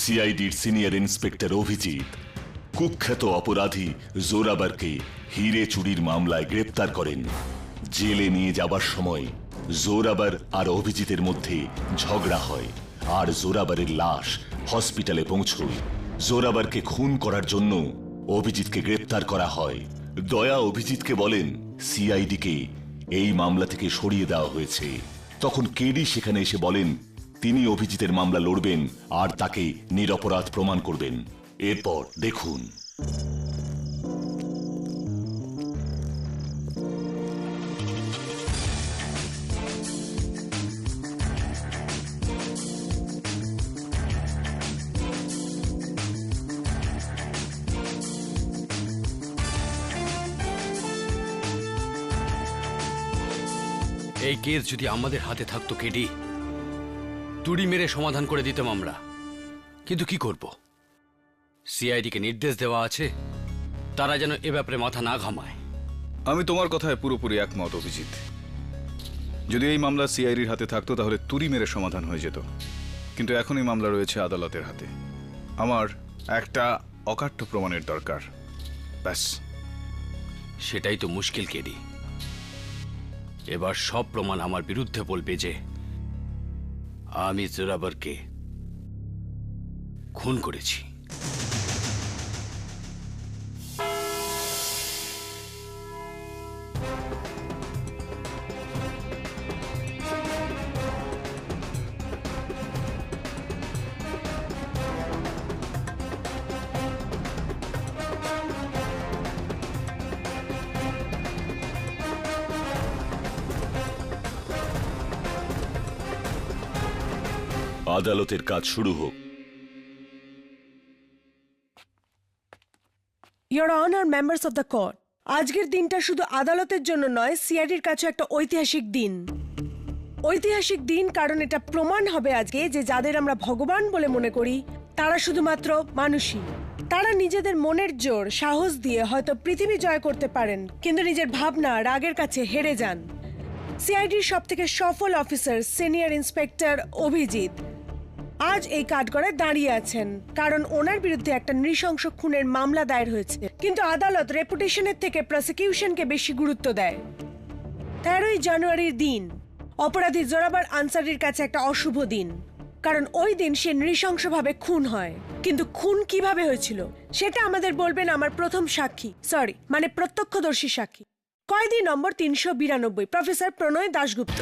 সিআইডির senior inspector Abhijit কুখ্যাত অপরাধী জোরাবারকে হিরে চুরির মামলায় গ্রেপ্তার করেন। জেলে নিয়ে যাবার সময় জোরাবার আর অভিজিতের মধ্যে ঝগড়া হয়, আর জোরাবারের লাশ হসপিটালে পৌঁছয়। জোরাবারকে খুন করার জন্য অভিজিৎকে গ্রেপ্তার করা হয়। দয়া অভিজিৎকে বলেন সিআইডিকে এই মামলা থেকে সরিয়ে দেওয়া হয়েছে। তখন কেডি সেখানে এসে বলেন তিনি অভিজিতের মামলা লড়বেন আর তাকে নিরপরাধ প্রমাণ করবেন। এরপর দেখুন। এই কেস যদি আমাদের হাতে থাকতো কেডি, তুড়ি মেরে সমাধান করে দিতাম আমরা। কিন্তু কি করব, সিআইডিকে নির্দেশ দেওয়া আছে তারা যেন এ ব্যাপারে মাথা না ঘামায়। আমি তোমার কথায় পুরোপুরি একমত অভিজিৎ। যদি এই মামলা সিআইডির হাতে থাকতো তাহলে তুড়ি মেরে সমাধান হয়ে যেত, কিন্তু এখন এই মামলা রয়েছে আদালতের হাতে। আমার একটা অকাট্য প্রমাণের দরকার, ব্যাস। সেটাই তো মুশকিল কেডি। এবার সব প্রমাণ আমার বিরুদ্ধে বলবে যে আমি জোরাবারকে খুন করেছি। আদালতের কাজ শুরু হোক। Your honour, members of the court, আজকের দিনটা শুধু আদালতের জন্য নয়, সিআইডির কাছে একটা ঐতিহাসিক দিন। ঐতিহাসিক দিন কারণ এটা প্রমাণ হবে আজকে যে যাদের আমরা ভগবান বলে মনে করি তারা শুধুমাত্র মানুষই। তারা নিজেদের মনের জোর, সাহস দিয়ে হয়তো পৃথিবী জয় করতে পারেন, কিন্তু নিজের ভাবনা, রাগের কাছে হেরে যান। সিআইডির সবথেকে সফল অফিসার সিনিয়র ইন্সপেক্টর অভিজিৎ আজ এই কাঠগড়ায় দাঁড়িয়ে আছেন কারণ ওনার বিরুদ্ধে একটা নৃশংস খুনের মামলা দায়ের হয়েছে। কিন্তু আদালত রেপুটেশনের থেকে প্রসিকিউশনকে বেশি গুরুত্ব দেয়। 13ই জানুয়ারির দিন অপরাধী জোরাবার আনসারির কাছে একটা অশুভ দিন, কারণ ওই দিন সে নৃশংসভাবে খুন হয়। কিন্তু খুন কিভাবে হয়েছিল সেটা আমাদের বলবেন আমার প্রথম সাক্ষী, মানে প্রত্যক্ষদর্শী সাক্ষী, কয়েদি নম্বর 392, প্রফেসর প্রণয় দাশগুপ্ত।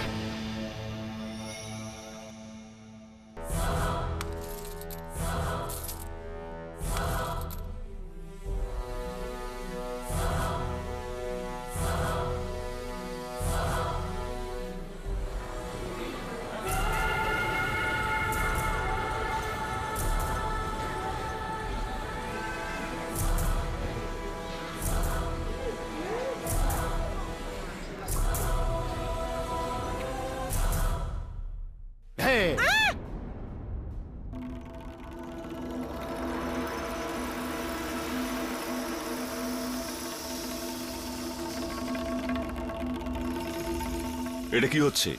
এটা কি হচ্ছে?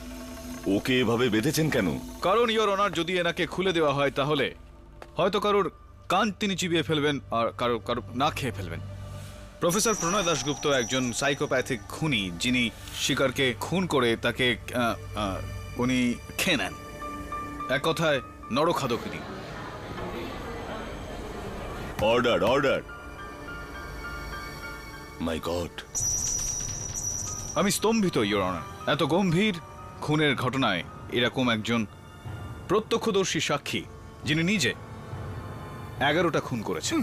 ওকে এভাবে বেঁধেছেন কেন? কারণ ইয়োর অনার, যদি এনাকে খুলে দেওয়া হয় তাহলে হয়তো কারোর কান তিনি চিবিয়ে ফেলবেন আর কারো না খেয়ে ফেলবেন। প্রফেসর প্রণয় দাশগুপ্ত একজন সাইকোপ্যাথিক খুনি, যিনি শিকারকে খুন করে তাকে উনি খেয়ে নেন। এক কথায় নরখাদক খুনি। Order, order. মাই গড, আমি স্তম্ভিত ইয়োর অনার। এত গম্ভীর খুনের ঘটনায় এরকম একজন প্রত্যক্ষদর্শী সাক্ষী, যিনি নিজে 11টা খুন করেছেন।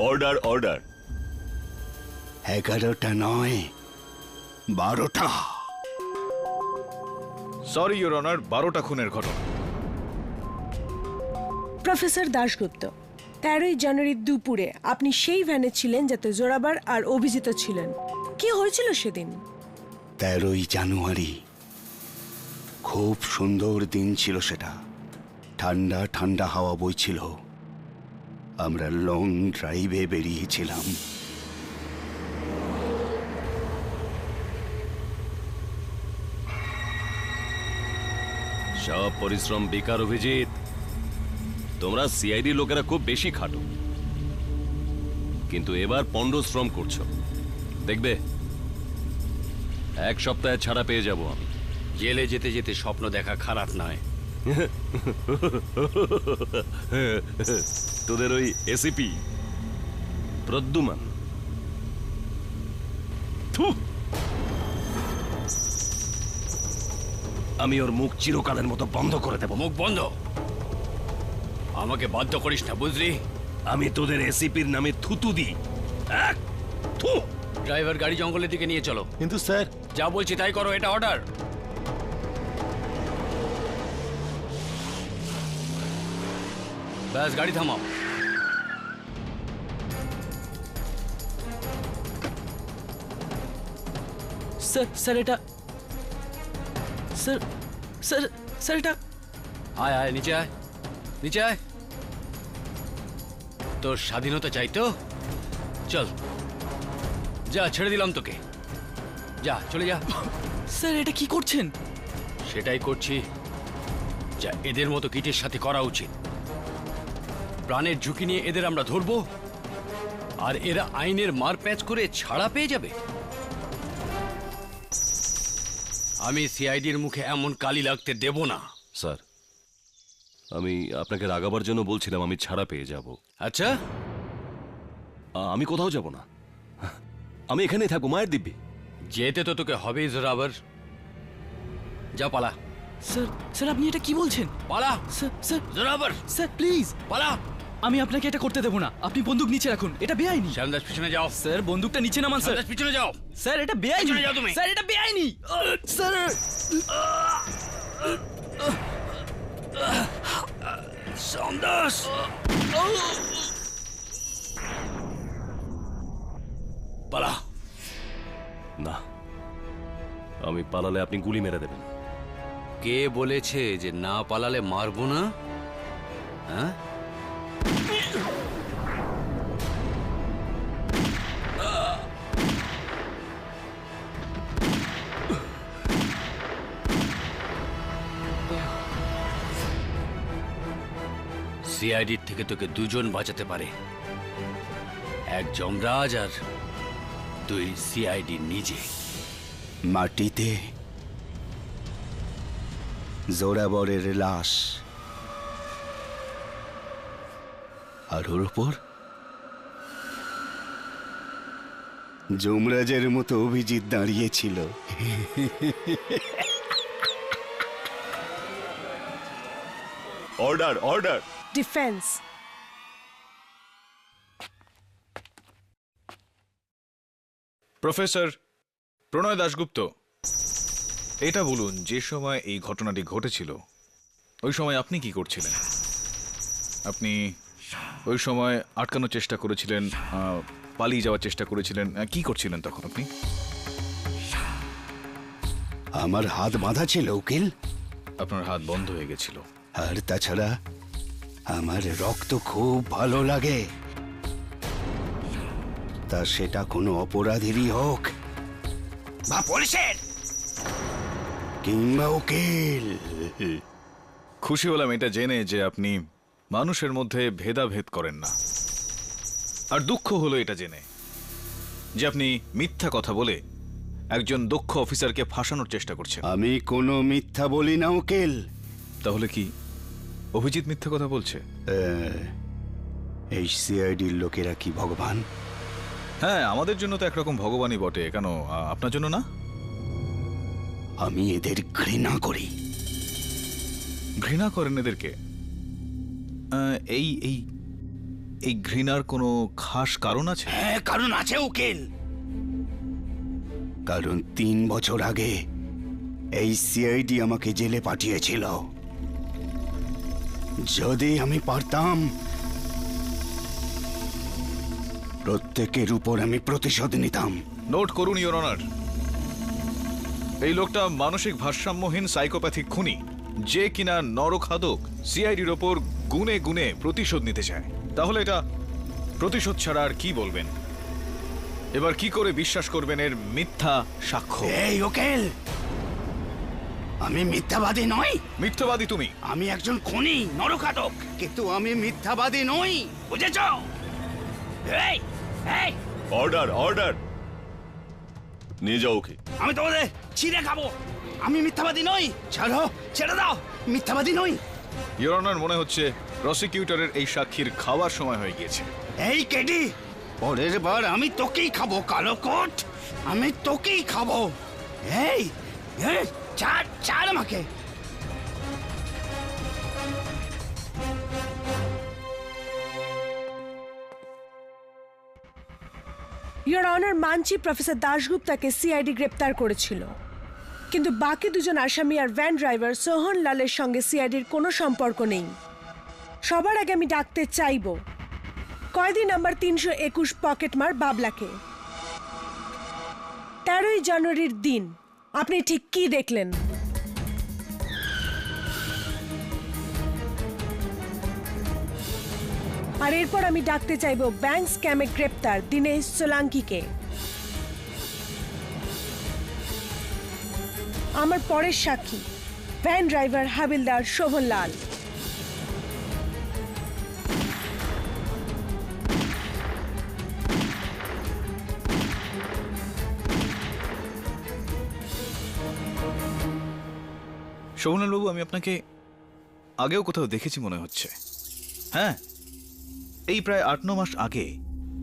Order, order. 11টা নয়, 12টা। সরি ইয়োর অনার, 12টা খুনের ঘটনা। প্রফেসর দাশগুপ্ত, 13ই জানুয়ারি দুপুরে আপনি সেই ভ্যানে ছিলেন যাতে জোরাবার আর অভিজিৎ ছিলেন। কি হয়েছিল সেদিন? 13ই জানুয়ারি, খুব সুন্দর দিন ছিল সেটা। ঠান্ডা ঠান্ডা হাওয়া বইছিল। আমরা লং ড্রাইভে বেরিয়েছিলাম। সব পরিশ্রম বেকার অভিজিৎ। তোমরা সিআইডি লোকেরা খুব বেশি খাটো, কিন্তু এবার পণ্ড শ্রম করছো। দেখবে 1 সপ্তাহে ছাড়া পেয়ে যাব আমি। জেলে যেতে যেতে স্বপ্ন দেখা খারাপ নয়। তোদের ওই এসিপি প্রদ্যুমান, থু, আমি ওর মুখ চিরকালের মতো বন্ধ করে দেব। মুখ বন্ধ, আমাকে বাধ্য করিস না, বুঝলি? আমি তোদের এসিপির নামে থুতু দিই। এক, থু। ড্রাইভার গাড়ি জঙ্গলের দিকে নিয়ে চলো। কিন্তু স্যার, যা বলছি তাই করো, এটা অর্ডার। ব্যাস, গাড়ি থামাও। স্যার স্যার এটা স্যার স্যার স্যার এটা আয় আয়, নিচে আয়, নিচে আয়। তোর স্বাধীনতা চাই তো? চল, যা, ছেড়ে দিলাম তোকে। যা, চলে যা। স্যার এটা কি করছেন? সেটাই করছি যা এদের মতো কীটের সাথে করা উচিত। প্রাণের ঝুঁকি নিয়ে এদের আমরা ধরবো, আর এরা আইনের মার প্যাঁচ করে ছাড়া পেয়ে যাবে। আমি সিআইডির মুখে এমন কালি লাগতে দেব না। স্যার, আমি আপনাকে রাগাবার জন্য বলছিলাম আমি ছাড়া পেয়ে যাব। আচ্ছা, আমি কোথাও যাব না, আমি এখানেই থাকবো মায়ের দিব্যি। যেতে তো তোকে হবেই জোরাবার। যা, পালা স্যার স্যার আপনি এটা কি বলছেন? পালা sir sir Zorawar, sir please, পালা। আমি আপনাকে এটা করতে দেব না। আপনি বন্দুক নিচে রাখুন, এটা বেআইনি। শ্যামদাস, পিছনে যাও। স্যার বন্দুকটা নিচে নামান স্যার। শ্যামদাস, পিছনে যাও। স্যার এটা বেআইনি। পিছনে যাও তুমি। স্যার এটা বেআইনি। স্যার শ্যামদাস, পালা। না, আমি পালালে আপনি গুলি মেরে দেবেন। কে বলেছে যে না পালালে মারবো না? হ্যাঁ, সিআইডির থেকে তোকে দুজন বাঁচাতে পারে, এক যমরাজ আর 2 সিআইডি নিজে। মাটিতে জোরাবরের লাশ, আর ওর উপর যমরাজের মতো অভিজিৎ দাঁড়িয়েছিল। Order, order. ডিফেন্স। প্রফেসর প্রণয় দাশগুপ্ত, এটা বলুন, যে সময় এই ঘটনাটি ঘটেছিল ওই সময় আপনি কি করছিলেন? আপনি ওই সময় আটকানোর চেষ্টা করেছিলেন, পালিয়ে যাওয়ার চেষ্টা করেছিলেন, কি করছিলেন তখন আপনি? আমার হাত বাঁধা ছিল উকিল, আপনার হাত বন্ধ হয়ে গেছিল। আর তাছাড়া আমার রক্ত খুব ভালো লাগে, তা সেটা কোনো অপরাধীরই হোক বা পুলিশের কিংবা উকিল। খুশি হলাম এটা জেনে যে আপনি মানুষের মধ্যে ভেদাভেদ করেন না, আর দুঃখ হলো এটা জেনে যে আপনি মিথ্যা কথা বলে একজন দক্ষ অফিসারকে ফাঁসানোর চেষ্টা করছেন। আমি কোনো মিথ্যা বলি না উকিল। তাহলে কি অভিজিৎ মিথ্যা কথা বলছে? এই সিআইডির লোকেরা কি ভগবান? হ্যাঁ, আমাদের জন্য তো একরকম ভগবানই বটে, কেন আপনার জন্য না? আমি এদের ঘৃণা করি। ঘৃণা করেন এদেরকে? এই এই এই ঘৃণার কোনো খাস কারণ আছে? হ্যাঁ, কারণ আছে উকিল। কারণ 3 বছর আগে এই সিআইডি আমাকে জেলে পাঠিয়েছিল। যদি আমি পারতাম, প্রত্যেকের উপর আমি প্রতিশোধ নিতাম। নোট করুন ইওর অনার, এই লোকটা মানসিক ভারসাম্যহীন সাইকোপ্যাথিক খুনি, যে কিনা নরখাদক সিআইডির ওপর গুনে গুনে প্রতিশোধ নিতে চায়। তাহলে এটা প্রতিশোধ ছাড়া আর কি বলবেন? এবার কি করে বিশ্বাস করবেন এর মিথ্যা সাক্ষ্য? এই উকিল, আমি মিথ্যাবাদী নই। মিথ্যাবাদী তুমি। আমি একজন খুনি, নরঘাতক, কিন্তু আমি মিথ্যাবাদী নই, বুঝেছ? এই এই, অর্ডার অর্ডার, নিয়ে যাও ওকে। আমি তোমাদের ছিঁড়ে খাবো। আমি মিথ্যাবাদী নই। ছাড়ো, ছেড়ে দাও, মিথ্যাবাদী নই। ইওর অনার, মনে হচ্ছে প্রসিকিউটরের এই সাক্ষীর খাওয়ার সময় হয়ে গিয়েছে। এই কেডি, পরের বার আমি তোকেই খাবো, কালো কোট, আমি তোকেই খাবো। এই এই, ছাড় ছাড় আমাকে। ইয়োর অনার, মানছি প্রফেসর দাশগুপ্তাকে সিআইডি গ্রেপ্তার করেছিল, কিন্তু বাকি দুজন আসামি আর ভ্যান ড্রাইভার সোহন লালের সঙ্গে সিআইডির কোনো সম্পর্ক নেই। সবার আগে আমি ডাকতে চাইব কয়েদি নাম্বার 321 পকেটমার বাবলাকে। 13ই জানুয়ারির দিন আপনি ঠিক কি দেখলেন? আর এরপর আমি ডাকতে চাইব ব্যাংক স্ক্যামে গ্রেপ্তার দিনেশ সোলাঙ্কিকে। আমার পরের সাক্ষী ভ্যান ড্রাইভার হাবিলদার শোভন লাল। শোভনলালবাবু, আমি আপনাকে আগেও কোথাও দেখেছি মনে হচ্ছে। হ্যাঁ, এই প্রায় 8-9 মাস আগে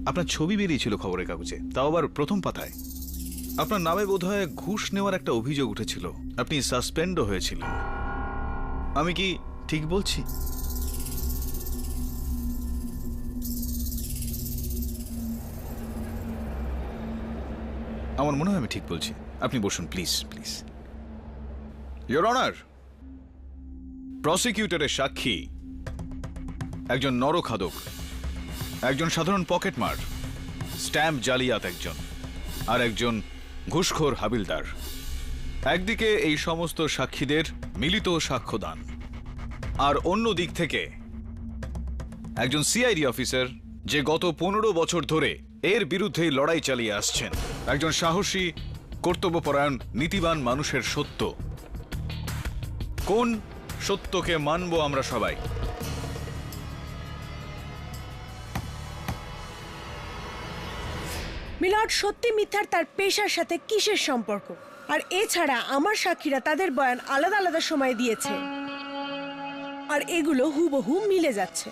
আপনার ছবি বেরিয়েছিল খবরের কাগজে, তাও আবার প্রথম পাতায়। আপনার নামে বোধহয় ঘুষ নেওয়ার একটা অভিযোগ উঠেছিল, আপনি সাসপেন্ডও হয়েছিলেন। আমি কি ঠিক বলছি? আমার মনে হয় আমি ঠিক বলছি। আপনি বসুন প্লিজ প্লিজ। ইয়োর অনার, প্রসিকিউটরের সাক্ষী একজন নরখাদক, একজন সাধারণ পকেটমার, স্ট্যাম্প জালিয়াত একজন, আর একজন ঘুষখোর হাবিলদার। একদিকে এই সমস্ত সাক্ষীদের মিলিত সাক্ষ্যদান, আর অন্য দিক থেকে একজন সিআইডি অফিসার যে গত 15 বছর ধরে এর বিরুদ্ধেই লড়াই চালিয়ে আসছেন, একজন সাহসী, কর্তব্যপরায়ণ, নীতিবান মানুষের সত্য। কোন সত্যকে মানব আমরা সবাই? মিলর্ড, সত্যি মিথ্যার তার পেশার সাথে কিসের সম্পর্ক? আর এছাড়া আমার সাক্ষীরা তাদের বয়ান আলাদা আলাদা সময় দিয়েছে, আর এগুলো হুবহু মিলে যাচ্ছে।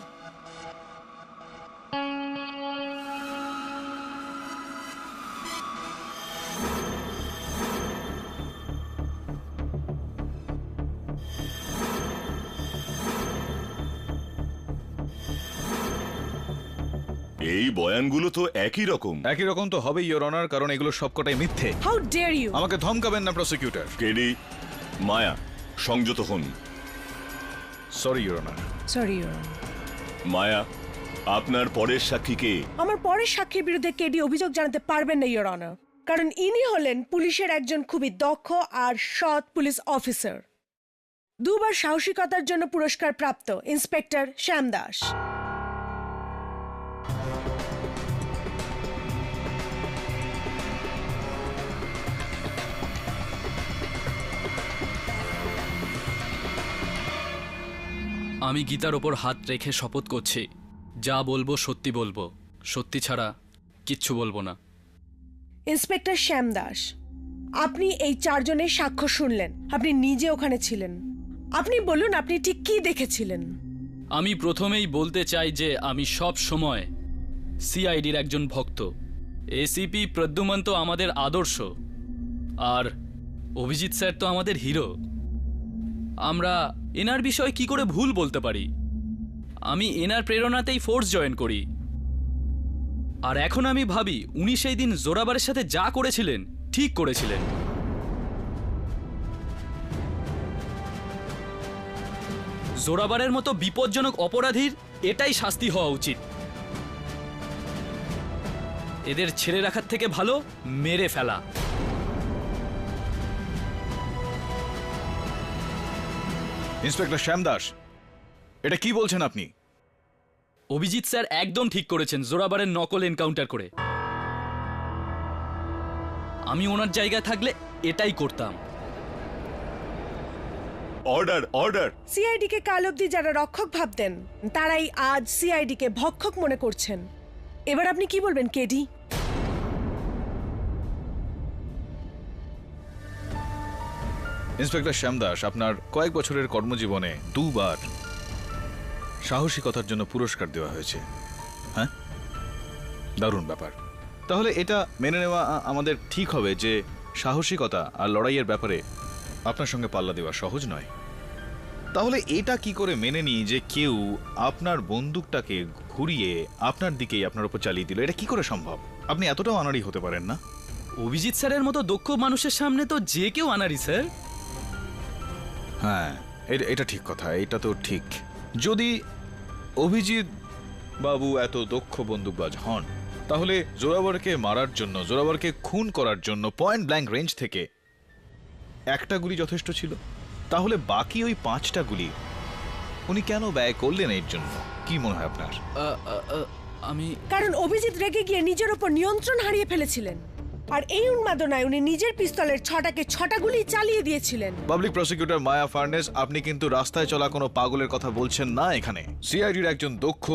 এই বয়ানগুলো তো একই রকম। একই রকম তো হবে ইওর অনার, কারণ এগুলো সবকটাই মিথ্যে। How dare you! আমাকে ধমকাবেন না প্রসিকিউটর। কেডি, মায়া, সংযত হন। Sorry your honour. Sorry your. Maya, আপনার পরের সাক্ষীকে। আমার পরের সাক্ষীর বিরুদ্ধে কেডি অভিযোগ জানাতে পারবেন না ইয়োর অনার, কারণ ইনি হলেন পুলিশের একজন খুবই দক্ষ আর সৎ পুলিশ অফিসার, 2 বার সাহসিকতার জন্য পুরস্কার প্রাপ্ত ইন্সপেক্টর শ্যাম দাস। আমি গীতার ওপর হাত রেখে শপথ করছি, যা বলবো সত্যি বলবো, সত্যি ছাড়া কিচ্ছু বলবো না। ইন্সপেক্টর শ্যাম দাস, আপনি এই 4 জনের সাক্ষ্য শুনলেন, আপনি নিজে ওখানে ছিলেন। আপনি বলুন, আপনি ঠিক কি দেখেছিলেন? আমি প্রথমেই বলতে চাই যে আমি সব সময় সিআইডির একজন ভক্ত। এসিপি প্রদ্যুমন তো আমাদের আদর্শ, আর অভিজিৎ স্যার তো আমাদের হিরো। আমরা এনার বিষয়ে কি করে ভুল বলতে পারি? আমি এনার প্রেরণাতেই ফোর্স জয়েন করি, আর এখন আমি ভাবি উনি সেই দিন জোরাবারের সাথে যা করেছিলেন ঠিক করেছিলেন। জোরাবারের মতো বিপজ্জনক অপরাধীর এটাই শাস্তি হওয়া উচিত। এদের ছেড়ে রাখার থেকে ভালো মেরে ফেলা। ইন্সপেক্টর শ্যাম দাস, এটা কি বলছেন আপনি? অভিজিৎ স্যার একদম ঠিক করেছেন জোরাবারের নকল এনকাউন্টার করে। আমি ওনার জায়গায় থাকলে এটাই করতাম। Order order. সিআইডি কে কাল অবধি যারা রক্ষক ভাবতেন তারাই আজ সিআইডি কে ভক্ষক মনে করছেন। এবার আপনি কি বলবেন কেডি? ইন্সপেক্টর শ্যামদাস, আপনার কয়েক বছরের কর্মজীবনে 2 বার সাহসিকতার জন্য পুরস্কার দেওয়া হয়েছে। হ্যাঁ, দারুণ ব্যাপার। তাহলে এটা মেনে নেওয়া আমাদের ঠিক হবে যে সাহসিকতা আর লড়াইয়ের ব্যাপারে আপনার সঙ্গে পাল্লা দেওয়া সহজ নয়। তাহলে এটা কি করে মেনে নিই যে কেউ আপনার বন্দুকটাকে ঘুরিয়ে আপনার দিকেই আপনার উপর চালিয়ে দিল? এটা কি করে সম্ভব? আপনি এতটাও আনাড়ি হতে পারেন না। অভিজিৎ স্যারের মতো দক্ষ মানুষের সামনে তো যে কেউ আনারি স্যার। হ্যাঁ, এটা ঠিক কথা, এটা তো ঠিক। যদি অভিজিৎ বাবু এত দক্ষ বন্দুকবাজ হন, তাহলে জোরাবরকে মারার জন্য, জোরাবরকে খুন করার জন্য পয়েন্ট ব্ল্যাঙ্ক রেঞ্জ থেকে একটা গুলি যথেষ্ট ছিল। তাহলে বাকি ওই 5টা গুলি উনি কেন ব্যয় করলেন এর জন্য? কি মনে হয় আপনার? আমি কারণ অভিজিৎ রেগে গিয়ে নিজের উপর নিয়ন্ত্রণ হারিয়ে ফেলেছিলেন, আর এই উন্মাদনায় উনি নিজের পিস্তলের 6টা গুলি চালিয়ে দিয়েছিলেন। পাবলিক প্রসিকিউটর মায়া ফার্নেস, আপনি কিন্তু রাস্তায় চলা কোনো পাগলের কথা বলছেন না। এখানে সিআইডির একজন দক্ষ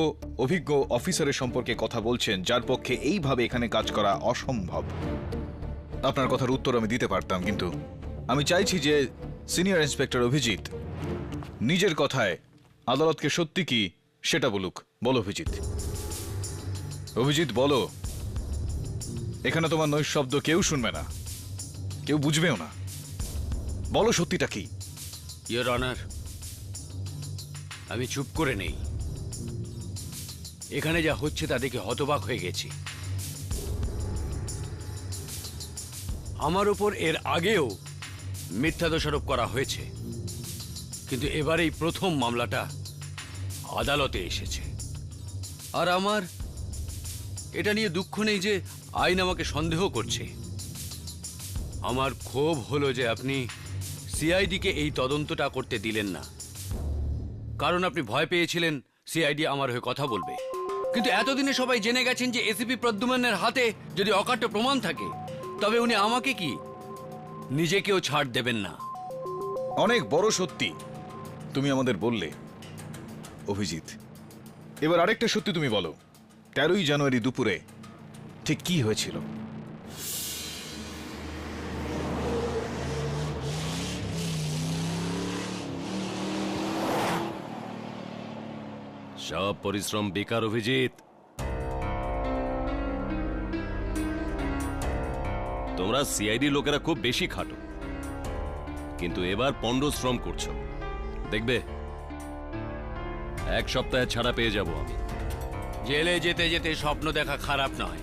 অভিজ্ঞ অফিসারের সম্পর্কে কথা বলছেন, যার পক্ষে এইভাবে এখানে কাজ করা অসম্ভব। আপনার কথার উত্তর আমি দিতে পারতাম, কিন্তু আমি চাইছি যে সিনিয়র ইন্সপেক্টর অভিজিৎ নিজের কথায় আদালতকে সত্যি কি সেটা বলুক। বলো অভিজিৎ। অভিজিৎ বলো, এখানে তোমার নৈশব্দ কেউ শুনবে না, কেউ বুঝবেও না। বলো সত্যিটা কি? ইয়োর অনার, আমি চুপ করে নেই। এখানে যা হচ্ছে তা দেখে হতবাক হয়ে গেছি। আমার উপর এর আগেও মিথ্যা দোষারোপ করা হয়েছে, কিন্তু এবার এই প্রথম মামলাটা আদালতে এসেছে। আর আমার এটা নিয়ে দুঃখ নেই যে আইন আমাকে সন্দেহ করছে। আমার ক্ষোভ হলো যে আপনি সিআইডিকে এই তদন্তটা করতে দিলেন না, কারণ আপনি ভয় পেয়েছিলেন সিআইডি আমার হয়ে কথা বলবে। কিন্তু এতদিনে সবাই জেনে গেছেন যে এসিপি প্রদ্যুম্নের হাতে যদি অকাট্য প্রমাণ থাকে, তবে উনি আমাকে কি নিজেকেও ছাড় দেবেন না। অনেক বড় সত্যি তুমি আমাদের বললে অভিজিৎ। এবার আরেকটা সত্যি তুমি বলো, 13ই জানুয়ারি দুপুরে ঠিক কি হয়েছিল? সব পরিশ্রম বেকার অভিজিৎ। তোমরা সিআইডি লোকেরা খুব বেশি খাটো, কিন্তু এবার পণ্ড শ্রম করছো। দেখবে 1 সপ্তাহে ছাড়া পেয়ে যাব আমি। জেলে যেতে যেতে স্বপ্ন দেখা খারাপ নয়।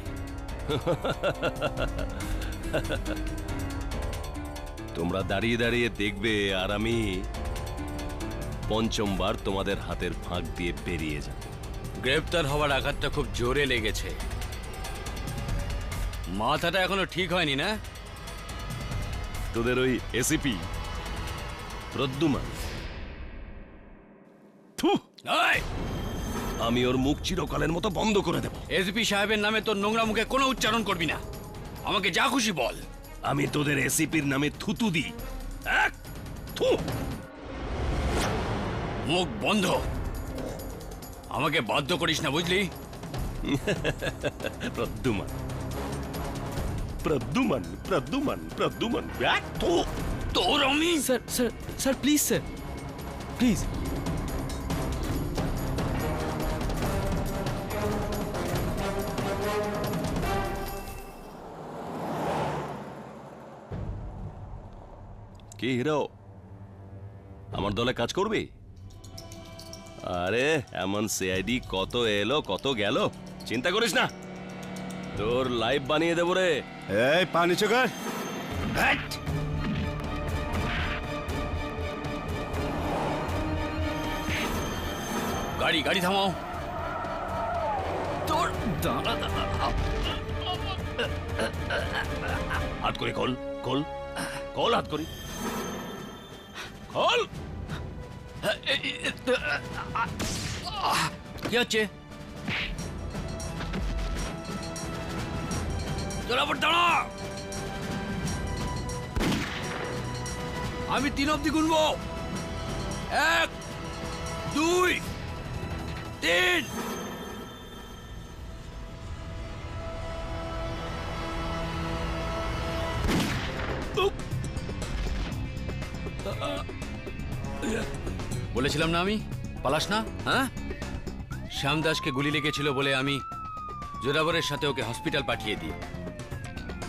তোমরা দাঁড়িয়ে দাঁড়িয়ে দেখবে আর আমি 5বার তোমাদের হাতের ফাঁক দিয়ে বেরিয়ে যাব। গ্রেপ্তার হওয়ার আঘাতটা খুব জোরে লেগেছে। মাথাটা এখনো ঠিক হয়নি না? তোদের ওই এসিপি প্রদ্যুমান, থু, এই, আমি ওর মুখ চিরকালের মতো বন্ধ করে দেব। এসপি সাহেবের নামে তোর নোংরা মুখে কোনো উচ্চারণ করবি না। আমাকে যা খুশি বল। আমি তোদের এসিপির নামে থুতু দিই। এক, থু। মুখ বন্ধ। আমাকে বাধ্য করিস না, বুঝলি? প্রদ্যুমান, প্রদ্যুমান, প্রদ্যুমান, প্রদ্যুমান, এক, থু। তোর আমি sir sir sir please sir, please. কি হিরো, আমার দলে কাজ করবি? আরে এমন সিআইডি কত এলো কত গেল, চিন্তা করিস না, তোর লাইভ বানিয়ে দেবো রে। এই পানি চোখার গাড়ি গাড়ি থামাও। তোর হাত করে কল কল কল, হাত করি কল। কি হচ্ছে? তোরা দাঁড়া, আমি 3 অব্দি গুনবো। 1 2 3। বলেছিলাম না আমি, পালাস না, হ্যাঁ? শ্যামদাসকে গুলি লেগেছিল বলে আমি জোরাবরের সাথে ওকে হসপিটাল পাঠিয়ে দিই।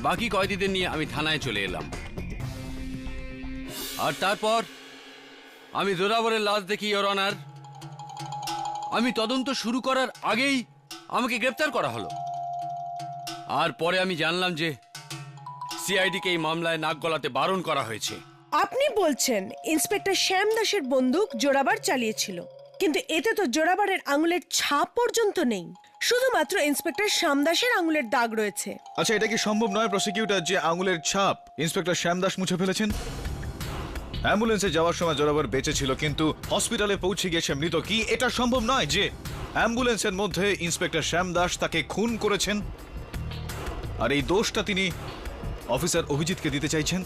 বাকি কয়েদিদের নিয়ে আমি থানায় চলে এলাম। আর তারপর আমি জোরাবরের লাশ দেখি, ইওর অনার। আমি তদন্ত শুরু করার আগেই আমাকে গ্রেপ্তার করা হলো। আর পরে আমি জানলাম যে সিআইডিকে এই মামলায় নাক গলাতে বারণ করা হয়েছে। আপনি বলছেন ইন্সপেক্টর শ্যাম দাসের বন্দুক জোরাবার চালিয়েছিল, কিন্তু এতে তো জোরাবারের আঙুলের ছাপ পর্যন্ত নেই, শুধুমাত্র ইন্সপেক্টর শ্যাম দাসের আঙুলের দাগ রয়েছে। আচ্ছা, এটা কি সম্ভব নয় প্রসিকিউটর যে আঙুলের ছাপ ইন্সপেক্টর শ্যামদাস মুছে ফেলেছেন? অ্যাম্বুলেন্সে যাওয়ার সময় জোরাবার বেঁচে ছিল, কিন্তু হসপিটালে পৌঁছে গিয়েছে মৃত। কি এটা সম্ভব নয় যে অ্যাম্বুলেন্সের মধ্যে ইন্সপেক্টর শ্যামদাস তাকে খুন করেছেন, আর এই দোষটা তিনি অফিসার অভিজিৎকে দিতে চাইছেন?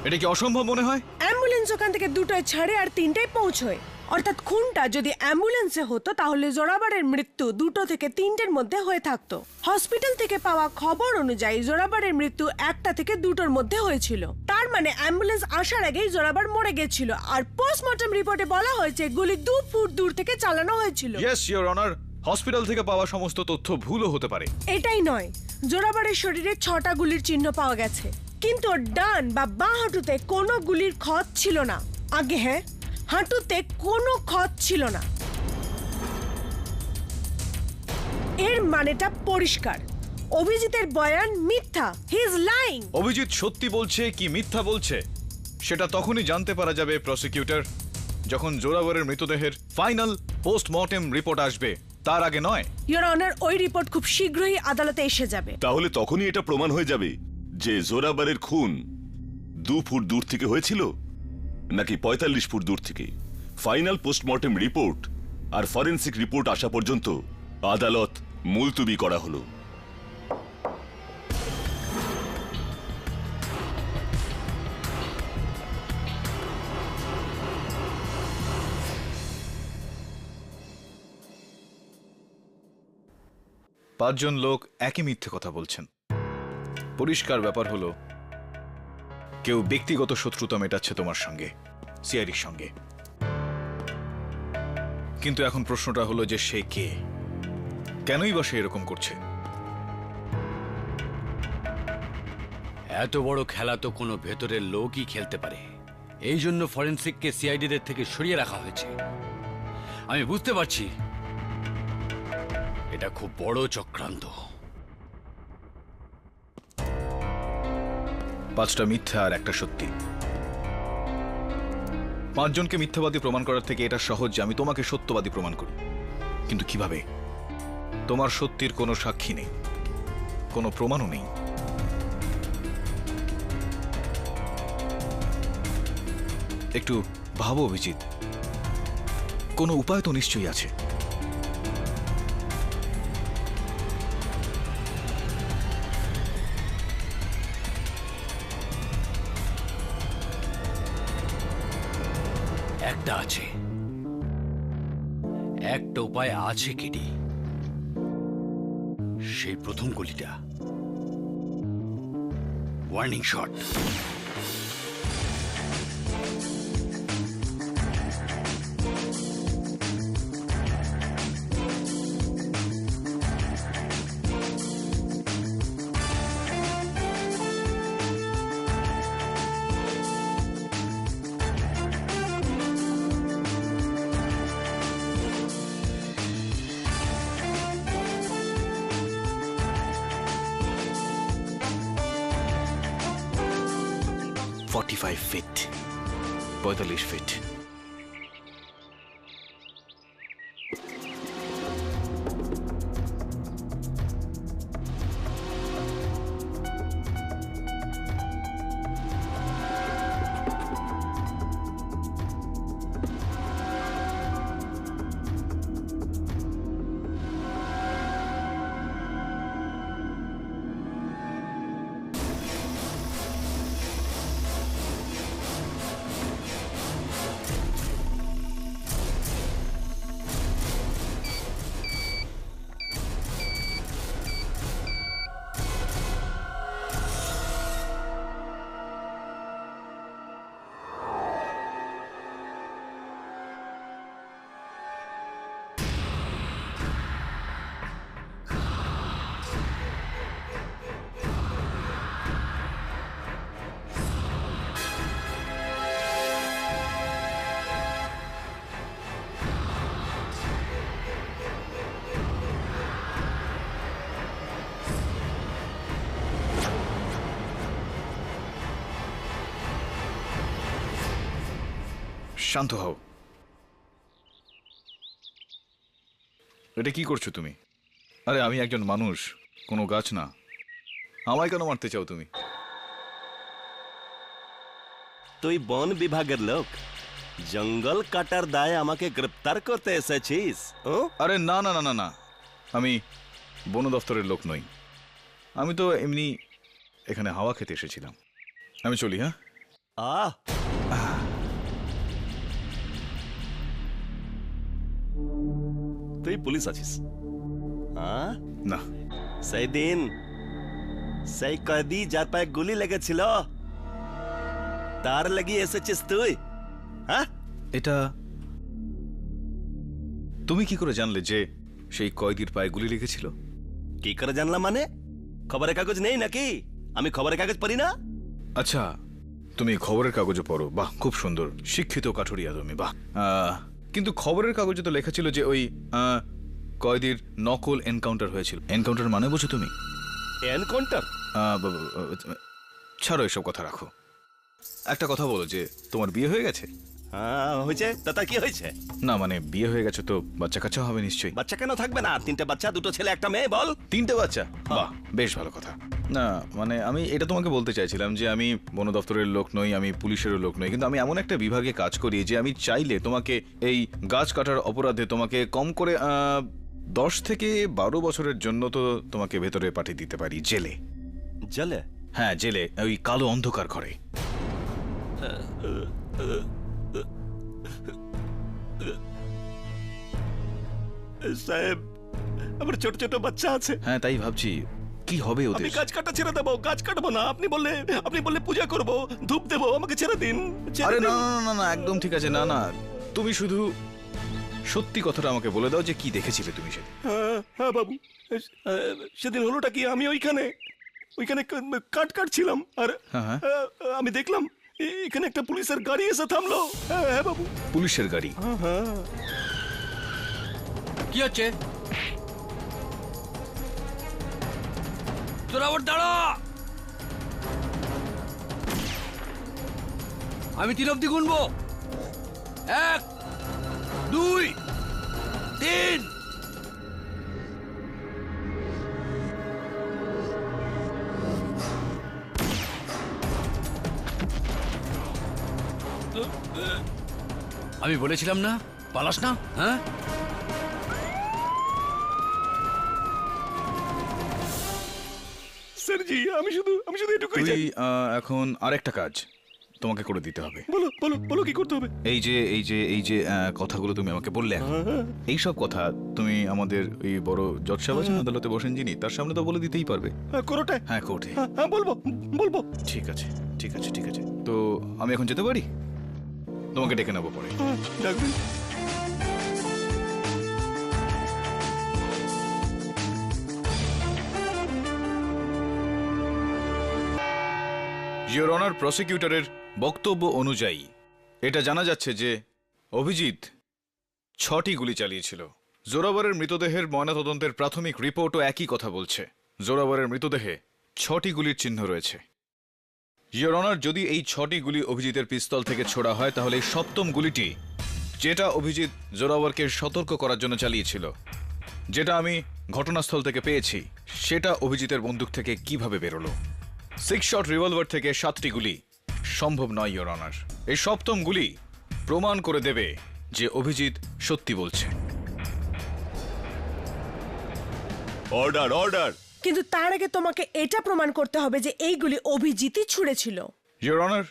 এটা কি অসম্ভব মনে হয়? অ্যাম্বুলেন্স ওখান থেকে 2টায় ছাড়ে আর 3টায় পৌঁছয়। অর্থাৎ খুনটা যদি অ্যাম্বুলেন্সে হতো তাহলে জোরাবারের মৃত্যু 2টো থেকে 3টের মধ্যে হয়ে থাকতো। হসপিটাল থেকে পাওয়া খবর অনুযায়ী জোরাবারের মৃত্যু 1টা থেকে 2টোর মধ্যে হয়েছিল। তার মানে অ্যাম্বুলেন্স আসার আগেই জোরাবার মরে গেছিল। আর পোস্টমর্টম রিপোর্টে বলা হয়েছে গুলি 2 ফুট দূর থেকে চালানো হয়েছিল। ইয়েস ইওর অনার, হসপিটাল থেকে পাওয়া সমস্ত তথ্য ভুলও হতে পারে। এটাই নয়, জোরাবারের শরীরে 6টা গুলির চিহ্ন পাওয়া গেছে, কিন্তু ওর ডান বা বাঁ হাঁটুতে কোনো গুলির ক্ষত ছিল না। আগে হ্যাঁ, হাঁটুতে কোনো ক্ষত ছিল না। এর মানেটা পরিষ্কার, অভিজিতের বয়ান মিথ্যা। He is lying. অভিজিৎ সত্যি বলছে কি মিথ্যা বলছে সেটা তখনই জানতে পারা যাবে প্রসিকিউটর, যখন জোরাবরের মৃতদেহের ফাইনাল পোস্টমর্টেম রিপোর্ট আসবে, তার আগে নয়। ইওর অনার, ওই রিপোর্ট খুব শীঘ্রই আদালতে এসে যাবে। তাহলে তখনই এটা প্রমাণ হয়ে যাবে যে জোরাবারের খুন 2 ফুট দূর থেকে হয়েছিল নাকি 45 ফুট দূর থেকে। ফাইনাল পোস্টমর্টেম রিপোর্ট আর ফরেনসিক রিপোর্ট আসা পর্যন্ত আদালত মুলতুবি করা হলো। পাঁচজন লোক একই মিথ্যে কথা বলছেন। পরিষ্কার ব্যাপার হলো কেউ ব্যক্তিগত শত্রুতা মেটাচ্ছে তোমার সঙ্গে, সিআইডির সঙ্গে। কিন্তু এখন প্রশ্নটা হলো যে সে কে, কেনই বা সে এরকম করছে? এত বড় খেলা তো কোনো ভেতরের লোকই খেলতে পারে। এই জন্য ফরেনসিককে সিআইডিদের থেকে সরিয়ে রাখা হয়েছে। আমি বুঝতে পারছি এটা খুব বড় চক্রান্ত। 5টা মিথ্যা আর একটা সত্যি। 5 জনকে মিথ্যাবাদী প্রমাণ করার থেকে এটা সহজ যে আমি তোমাকে সত্যবাদী প্রমাণ করি। কিন্তু কিভাবে? তোমার সত্যির কোনো সাক্ষী নেই, কোনো প্রমাণও নেই। একটু ভাবো অভিজিৎ, কোনো উপায় তো নিশ্চয়ই আছে। একটা আছে, একটা উপায় আছে কেডি। সেই প্রথম গুলিটা ওয়ার্নিং শট। Feet 45 feet. শান্ত হও। এটা কি করছো তুমি? আরে আমি একজন মানুষ, কোনো গাছ না। আমায় কেন মারতে চাও তুমি? তুই বন বিভাগের লোক, জঙ্গল কাটার দায়ে আমাকে গ্রেপ্তার করতে এসেছিস? ও আরে না না না না না, আমি বন দফতরের লোক নই। আমি তো এমনি এখানে হাওয়া খেতে এসেছিলাম। আমি চলি। হ্যাঁ, আহ তুই পুলিশ আছিস? হ্যাঁ, না সেই দিন সেই কয়েদি যার পায়ে গুলি লেগেছিল তার লাগি এসেছিস তুই? হ্যাঁ, এটা তুমি কি করে জানলে যে সেই কয়েদির পায়ে গুলি লেগেছিল? কি করে জানলাম মানে? খবরের কাগজ নেই নাকি? আমি খবরের কাগজ পড়ি না? আচ্ছা, তুমি খবরের কাগজে পড়ো। বাহ, খুব সুন্দর, শিক্ষিত কাঠুরিয়া তুমি। বাহ, কিন্তু খবরের কাগজে তো লেখা ছিল যে ওই কয়েদির নকল এনকাউন্টার হয়েছিল। এনকাউন্টার মানে বুঝো তুমি? এনকাউন্টার? ছাড়ো, এসব কথা রাখো। একটা কথা বলো, যে তোমার বিয়ে হয়ে গেছে? হ্যাঁ হয়েছে। তাতে কি হয়েছে? না মানে বিয়ে হয়ে গেছে তো বাচ্চা কাচ্চা হবে নিশ্চয়ই। বাচ্চা কেন থাকবে না? 3টে বাচ্চা, 2টো ছেলে 1টা মেয়ে। বল। 3টে বাচ্চা? বাহ, বেশ ভালো কথা। না মানে আমি এটা তোমাকে বলতে চাইছিলাম যে আমি বন দপ্তরের লোক নই, আমি পুলিশেরও লোক নই, কিন্তু আমি এমন একটা বিভাগে কাজ করি যে আমি চাইলে তোমাকে এই গাছ কাটার অপরাধে তোমাকে কম করে 10 থেকে 12 বছরের জন্য তো তোমাকে ভেতরে পাঠিয়ে দিতে পারি, জেলে। জেলে? হ্যাঁ, জেলে, ওই কালো অন্ধকার ঘরে। সাহেব, আমার ছোট ছোট বাচ্চা আছে। হ্যাঁ, তাই ভাবছি কি হবে আমি ওদের। গাছ কাটা ছেড়ে দেবো? গাছ কাটবো না। আপনি বললে পূজা করব, ধূপ দেবো, আমাকে ছেড়ে দিন। আরে না না না না, একদম ঠিক আছে। না না, তুমি শুধু সত্যি কথাটা আমাকে বলে দাও যে কি দেখেছিলে তুমি সেদিন। হ্যাঁ বাবু, সেদিন হলোটা কি, আমি ওইখানে কাট কাটছিলাম আর হ্যাঁ। আমি দেখলাম এখানে একটা পুলিশের গাড়ি এসে থামলো। হ্যাঁ বাবু। পুলিশের গাড়ি? কি হচ্ছে? তোরা ওর দাঁড়া, আমি 3 অব্দি গুনবো। 1, 2, 3। আমি বলেছিলাম না পালাস না? হ্যাঁ, স্যারজি, আমি শুধু এটুকুই তুই চাই। এখন আরেকটা কাজ তোমাকে করে দিতে হবে। বলো বলো বলো, কি করতে হবে? এই যে কথাগুলো তুমি আমাকে বললে এখন, এই সব কথা তুমি আমাদের এই বড় জজ সাহেব আছেন আদালতে বসেন যিনি, তার সামনে তো বলে দিতেই পারবে। কোর্টে? হ্যাঁ, কোর্টে। হ্যাঁ বলবো। ঠিক আছে ঠিক আছে ঠিক আছে। তো আমি এখন যেতে পারি? তোমাকে ডেকে নেবো পরে। ডাকবেন। ইওর অনার, প্রসিকিউটরের বক্তব্য অনুযায়ী এটা জানা যাচ্ছে যে অভিজিৎ 6টি গুলি চালিয়েছিল। জোরাবরের মৃতদেহের ময়নাতদন্তের প্রাথমিক রিপোর্টও একই কথা বলছে। জোরাবরের মৃতদেহে 6টি গুলির চিহ্ন রয়েছে। ইওর অনার, যদি এই 6টি গুলি অভিজিতের পিস্তল থেকে ছোড়া হয় তাহলে এই 7ম গুলিটি, যেটা অভিজিৎ জোরাবরকে সতর্ক করার জন্য চালিয়েছিল, যেটা আমি ঘটনাস্থল থেকে পেয়েছি, সেটা অভিজিতের বন্দুক থেকে কিভাবে বেরোলো? 6 শট রিভলভার থেকে 7টি গুলি সম্ভব নয় ইওর অনার। এই 7ম গুলি প্রমাণ করে দেবে যে অভিজিৎ সত্যি বলছে। Order order. কিন্তু তার আগে তোমাকে এটা প্রমাণ করতে হবে যে এইগুলি অভিজিৎই ছুঁড়েছিল। ইওর অনার,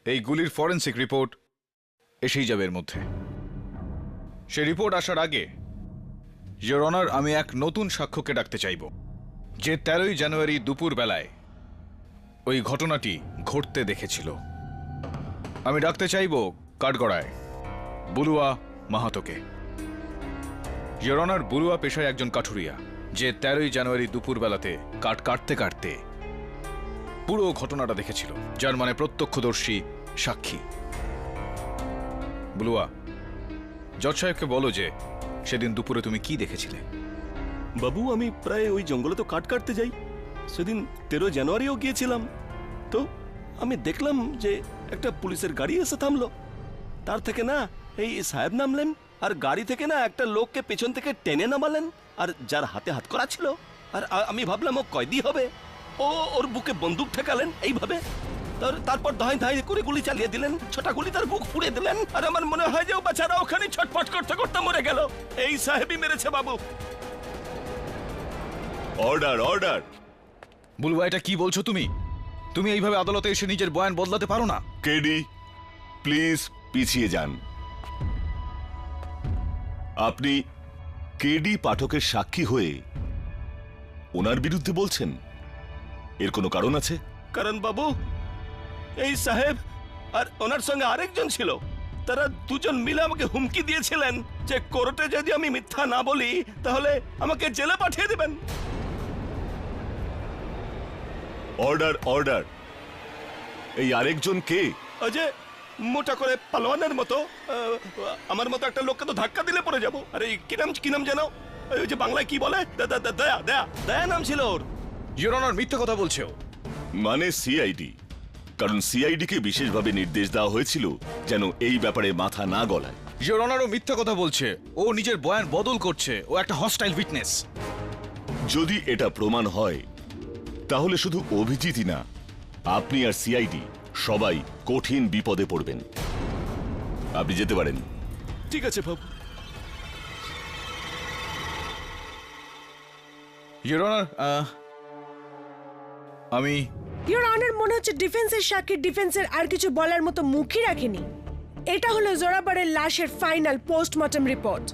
এই গুলির ফরেনসিক রিপোর্ট এসেই যাবে এর মধ্যে। সেই রিপোর্ট আসার আগে ইওর অনার, আমি এক নতুন সাক্ষ্যকে ডাকতে চাইব, যে 13ই জানুয়ারি দুপুর বেলায় ওই ঘটনাটি ঘটতে দেখেছিল। আমি ডাকতে চাইব কাঠগড়ায় বুলুয়া মাহাতোকে। ইওর অনার, বুলুয়া পেশায় একজন কাঠুরিয়া, যে 13ই জানুয়ারি দুপুর বেলাতে কাঠ কাটতে কাটতে পুরো ঘটনাটা দেখেছিল, যার মানে প্রত্যক্ষদর্শী সাক্ষী। বুলুয়া, জজ সাহেবকে বলো যে সেদিন দুপুরে তুমি কি দেখেছিলে। বাবু, আমি প্রায় ওই জঙ্গলে তো কাট কাটতে যাই। সেদিন 13 জানুয়ারিও গিয়েছিলাম। তো আমি দেখলাম যে একটা পুলিশের গাড়ি এসে থামলো। তার থেকে না এই সাহেব নামলেন আর গাড়ি থেকে না একটা লোককে পেছন থেকে টেনে নামালেন, আর যার হাতে হাত করা ছিল, আর আমি ভাবলাম ও কয়েদি হবে, ও ওর বুকে বন্দুক ঠেকালেন এইভাবে, তারপর ধাই ধাই করে গুলি চালিয়ে দিলেন, 6টা গুলি তার বুক পুড়ে দিলেন, আর আমার মনে হয় যে ও বাচ্চারা ওখানে ছটফট করতে করতে মরে গেল। এই সাহেবই মেরেছে বাবু। Order order. বুলবা, এটা কি বলছো তুমি? তুমি এইভাবে আদালতে এসে নিজের বয়ান বদলাতে পারো না। কেডি প্লিজ পিছিয়ে যান। আপনি কেডি পাঠকের সাক্ষী হয়ে ওনার বিরুদ্ধে বলছেন, এর কোনো কারণ আছে? কারণ বাবু, এই সাহেব আর ওনার সঙ্গে আরেকজন ছিল, তারা দুজন মিলে আমাকে হুমকি দিয়েছিলেন যে কোর্টে যদি আমি মিথ্যা না বলি তাহলে আমাকে জেলে পাঠিয়ে দেবেন। Order order. এই আরেকজন কে? ওই যে মোটা করে পালোয়ানের মতো, আমার মতো একটা লোককে তো ধাক্কা দিলে পড়ে যাবো। আরে কি নাম যেন, ওই যে বাংলায় কি বলে, দয়া দয়া দয়া নাম ছিল ওর। ইওর অনার, মিথ্যে কথা বলছে ও। মানে সিআইডি, কারণ সিআইডি কে বিশেষভাবে নির্দেশ দেওয়া হয়েছিল যেন এই ব্যাপারে মাথা না গলায়। ইওর অনার, ও মিথ্যে কথা বলছে। ও নিজের বয়ান বদল করছে। ও একটা হস্টাইল উইটনেস। যদি এটা প্রমাণ হয় তাহলে শুধু অভিজিৎই না, আপনি আর সিআইডি সবাই কঠিন বিপদে পড়বেন। আপনি যেতে পারেন। ঠিক আছে বাবু। ইওর অনার, আমি ইওর অনার, মনে হচ্ছে ডিফেন্সের সাক্ষী ডিফেন্সের আর কিছু বলার মতো মুখই রাখেনি। এটা হলো জোরাবারের লাশের ফাইনাল পোস্টমর্টম রিপোর্ট,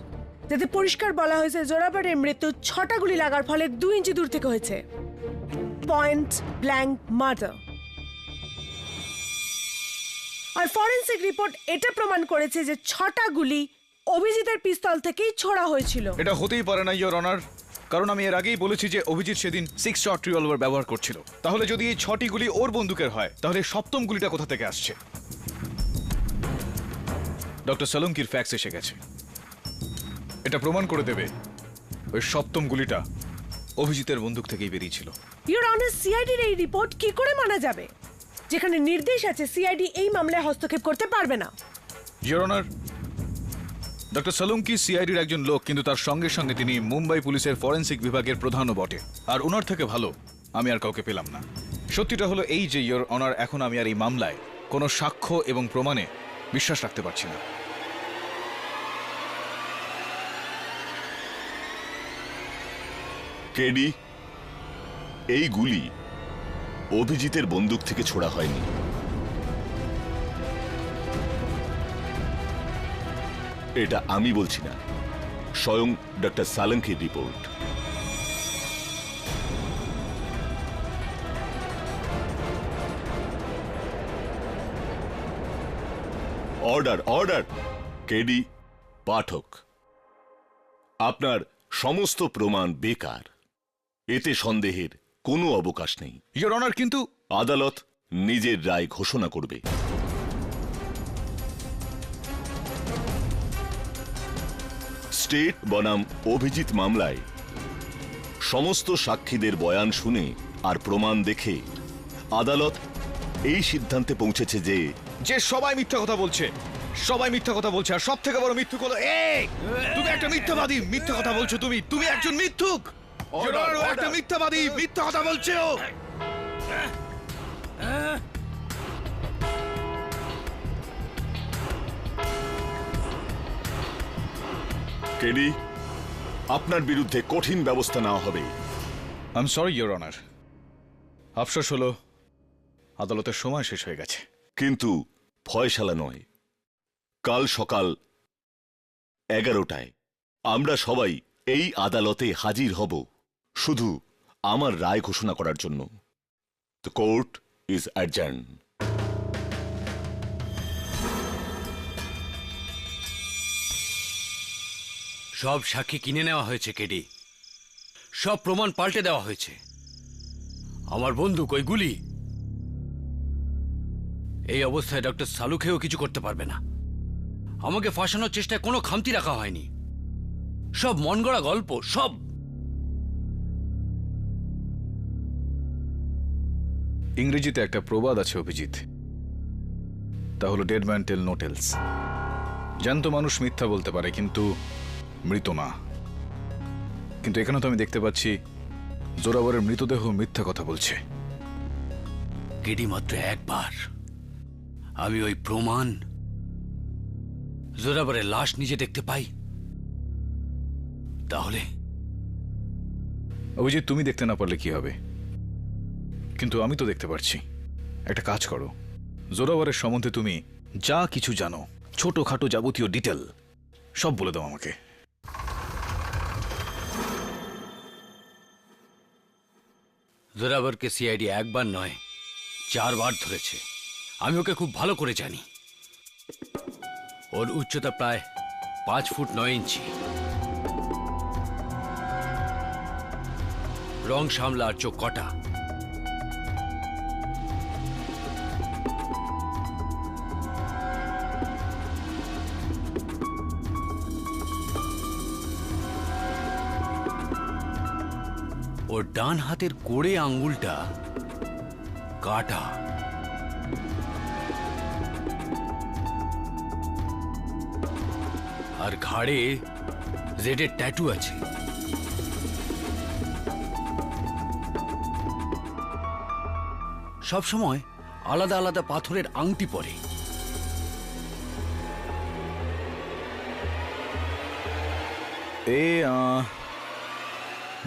যাতে পরিষ্কার বলা হয়েছে জোরাবারের মৃত্যু 6টা গুলি লাগার ফলে 2 ইঞ্চি দূর থেকে হয়েছে। Point blank murder. আর ফরেনসিক রিপোর্ট এটা প্রমাণ করেছে যে 6টা গুলি অভিজিতের পিস্তল থেকেই ছোড়া হয়েছিল। এটা হতেই পারে না ইওর অনার, কারণ আমি এর আগেই বলেছি যে অভিজিৎ সেদিন 6 শট রিভলভার ব্যবহার করছিল। তাহলে যদি এই 6টি গুলি ওর বন্দুকের হয় তাহলে 7ম গুলিটা কোথা থেকে আসছে? ডক্টর সোলঙ্কির ফ্যাক্স এসে গেছে। এটা প্রমাণ করে দেবে ওই 7ম গুলিটা অভিজিতের বন্দুক থেকেই বেরিয়েছিল। ইওর অনার, সিআইডির এই রিপোর্ট কি করে মানা যাবে, যেখানে নির্দেশ আছে সিআইডি এই মামলায় হস্তক্ষেপ করতে পারবে না? ইওর অনার, ডক্টর সোলঙ্কি সিআইডির একজন লোক, কিন্তু তার সঙ্গে সঙ্গে তিনি মুম্বাই পুলিশের ফরেনসিক বিভাগের প্রধানও বটে। আর ওনার থেকে ভালো আমি আর কাউকে পেলাম না। সত্যিটা হলো এই যে ইওর অনার, এখন আমি আর এই মামলায় কোনো সাক্ষ্য এবং প্রমাণে বিশ্বাস রাখতে পারছি না। কেডি, এই গুলি অভিজিতের বন্দুক থেকে ছোড়া হয়নি। এটা আমি বলছি না, স্বয়ং ডক্টর সালঙ্কির report. Order order. KD Pathak, আপনার সমস্ত প্রমাণ বেকার, এতে সন্দেহের কোনো অবকাশ নেই। ইওর অনার, কিন্তু আদালত নিজের রায় ঘোষণা করবে। স্টেট বনাম অভিজিৎ মামলায় সমস্ত সাক্ষীদের বয়ান শুনে আর প্রমাণ দেখে আদালত এই সিদ্ধান্তে পৌঁছেছে যে সবাই মিথ্যা কথা বলছে, সবাই মিথ্যা কথা বলছে। আর সব থেকে বড় মিথ্যুক হলো এই, তুমি একটা মিথ্যাবাদী। মিথ্যা কথা বলছো তুমি একজন মিথ্যুক। ইওর অনার, ও একটা মিথ্যাবাদী, মিথ্যা কথা বলছে ও। কেডি, আপনার বিরুদ্ধে কঠিন ব্যবস্থা নেওয়া হবে। I am sorry your honour. আফসোস হলো আদালতের সময় শেষ হয়ে গেছে। কিন্তু ফয়সালা নয়, কাল সকাল 11টায় আমরা সবাই এই আদালতে হাজির হব শুধু আমার রায় ঘোষণা করার জন্য। The court is adjourn. সব সাক্ষী কিনে নেওয়া হয়েছে কেডি, সব প্রমাণ পাল্টে দেওয়া হয়েছে। আমার বন্দুক, ওই গুলি, এই অবস্থায় ডক্টর সালুখেও কিছু করতে পারবে না। আমাকে ফাঁসানোর চেষ্টায় কোনো খামতি রাখা হয়নি, সব মন গড়া গল্প, সব। ইংরেজিতে একটা প্রবাদ আছে অভিজিৎ, তা হলো ডেড ম্যান টেল নো টেলস। জ্যান্ত মানুষ মিথ্যা বলতে পারে, কিন্তু মৃত না। কিন্তু এখানে তো আমি দেখতে পাচ্ছি জোরাবরের মৃতদেহ মিথ্যা কথা বলছে। কেডি, মাত্র একবার আমি ওই প্রমাণ জোরাবরের লাশ নিজে দেখতে পাই, তাহলে অভিজিৎ, তুমি দেখতে না পারলে কি হবে, কিন্তু আমি তো দেখতে পারছি। একটা কাজ করো, জোরাবরের সম্বন্ধে তুমি যা কিছু জানো, ছোটখাটো যাবতীয় ডিটেল সব বলে দাও আমাকে। জোরাবরকে সিআইডি একবার নয় 4 বার ধরেছে। আমি ওকে খুব ভালো করে জানি। ওর উচ্চতা প্রায় 5 ফুট 9 ইঞ্চি, রং সামলা আর চোখ কটা। ওর ডান হাতের কোড়ে আঙ্গুলটা কাটা। আর ঘাড়ে জেডের ট্যাটু আছে। সব সময় আলাদা আলাদা পাথরের আংটি পরে।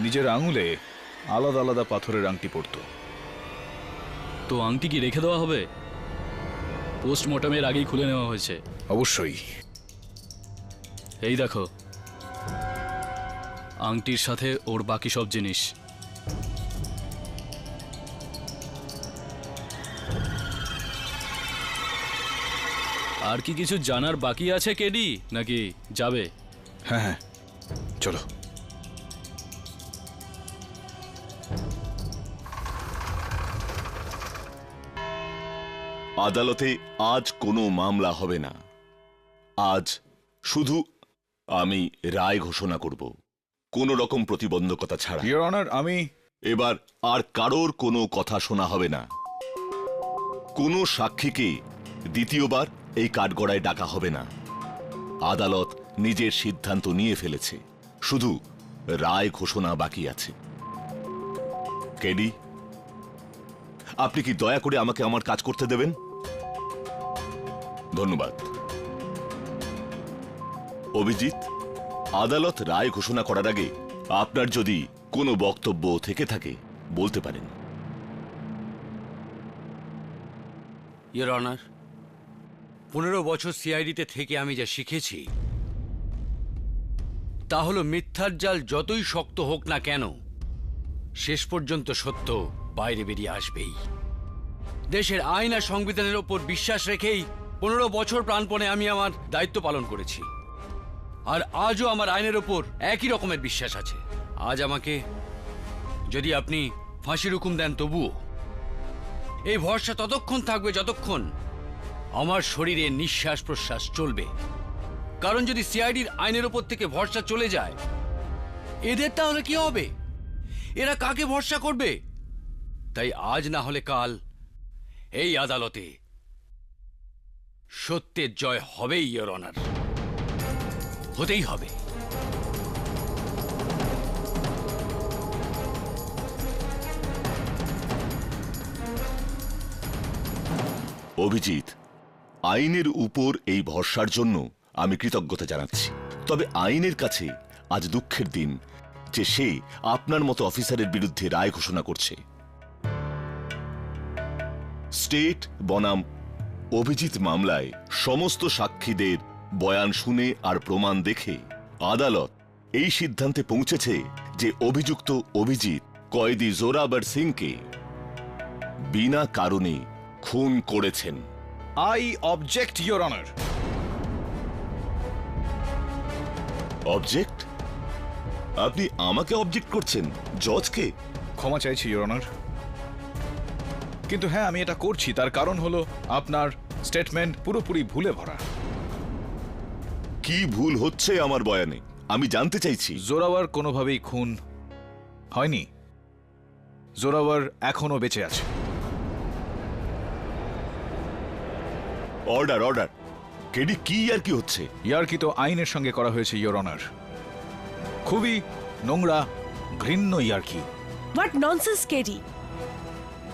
নিজের আঙুলে আলাদা আলাদা পাথরের আংটি পরতো। তো আংটি কি রেখে দেওয়া হবে? পোস্টমর্টমের আগেই খুলে নেওয়া হয়েছে। অবশ্যই। এই দেখো, আংটির সাথে ওর বাকি সব জিনিস। আর কি কিছু জানার বাকি আছে কেডি, নাকি যাবে? হ্যাঁ হ্যাঁ, চলো। আদালতে আজ কোনো মামলা হবে না। আজ শুধু আমি রায় ঘোষণা করব, কোনো রকম প্রতিবন্ধকতা ছাড়া। ইওর অনার, আমি এবার আর কারোর কোনো কথা শোনা হবে না। কোনো সাক্ষীকে দ্বিতীয়বার এই কাঠগড়ায় ডাকা হবে না। আদালত নিজের সিদ্ধান্ত নিয়ে ফেলেছে, শুধু রায় ঘোষণা বাকি আছে। কেডি, আপনি কি দয়া করে আমাকে আমার কাজ করতে দেবেন? ধন্যবাদ। অভিজিৎ, আদালত রায় ঘোষণা করার আগে আপনার যদি কোনো বক্তব্য থেকে থাকে বলতে পারেন। ইওর অনার, 15 বছর সিআইডিতে থেকে আমি যা শিখেছি তা হলো মিথ্যার জাল যতই শক্ত হোক না কেন, শেষ পর্যন্ত সত্য বাইরে বেরিয়ে আসবেই। দেশের আইন আর সংবিধানের ওপর বিশ্বাস রেখেই 15 বছর প্রাণপণে আমি আমার দায়িত্ব পালন করেছি। আর আজও আমার আইনের ওপর একই রকমের বিশ্বাস আছে। আজ আমাকে যদি আপনি ফাঁসির হুকুম দেন, তবুও এই ভরসা ততক্ষণ থাকবে যতক্ষণ আমার শরীরে নিঃশ্বাস প্রশ্বাস চলবে। কারণ যদি সিআইডির আইনের ওপর থেকে ভরসা চলে যায়, এদের তাহলে কি হবে? এরা কাকে ভরসা করবে? তাই আজ না হলে কাল এই আদালতে সত্যের জয় হবেই, ইওর অনার, হতেই হবে। অভিজিৎ, আইনের উপর এই ভরসার জন্য আমি কৃতজ্ঞতা জানাচ্ছি। তবে আইনের কাছে আজ দুঃখের দিন যে সে আপনার মতো অফিসারের বিরুদ্ধে রায় ঘোষণা করছে। স্টেট বনাম অভিজিৎ মামলায় সমস্ত সাক্ষীদের বয়ান শুনে আর প্রমাণ দেখে আদালত এই সিদ্ধান্তে পৌঁছেছে যে অভিযুক্ত অভিজিৎ কয়েদি জোরাবর সিংকে বিনা কারণে খুন করেছেন। I object, your honour. Object? আপনি আমাকে অবজেক্ট করছেন, জজকে? ক্ষমা চাইছি, ইওর অনার। কিন্তু হ্যাঁ, আমি এটা করছি, তার কারণ হলো আপনার স্টেটমেন্ট পুরোপুরি ভুলে ভরা। কি ভুল হচ্ছে আমার বয়ানে আমি জানতে চাইছি। জোরাওয়ার কোনোভাবেই খুন হয়নি। জোরাওয়ার এখনো বেঁচে আছে। Order, order. কেডি কি আর কি হচ্ছে? ইয়ার্কি তো আইনের সঙ্গে করা হয়েছে ইয়োর অনার। খুবই নোংরা, ঘৃণ্য ইয়ার্কি। What nonsense KD!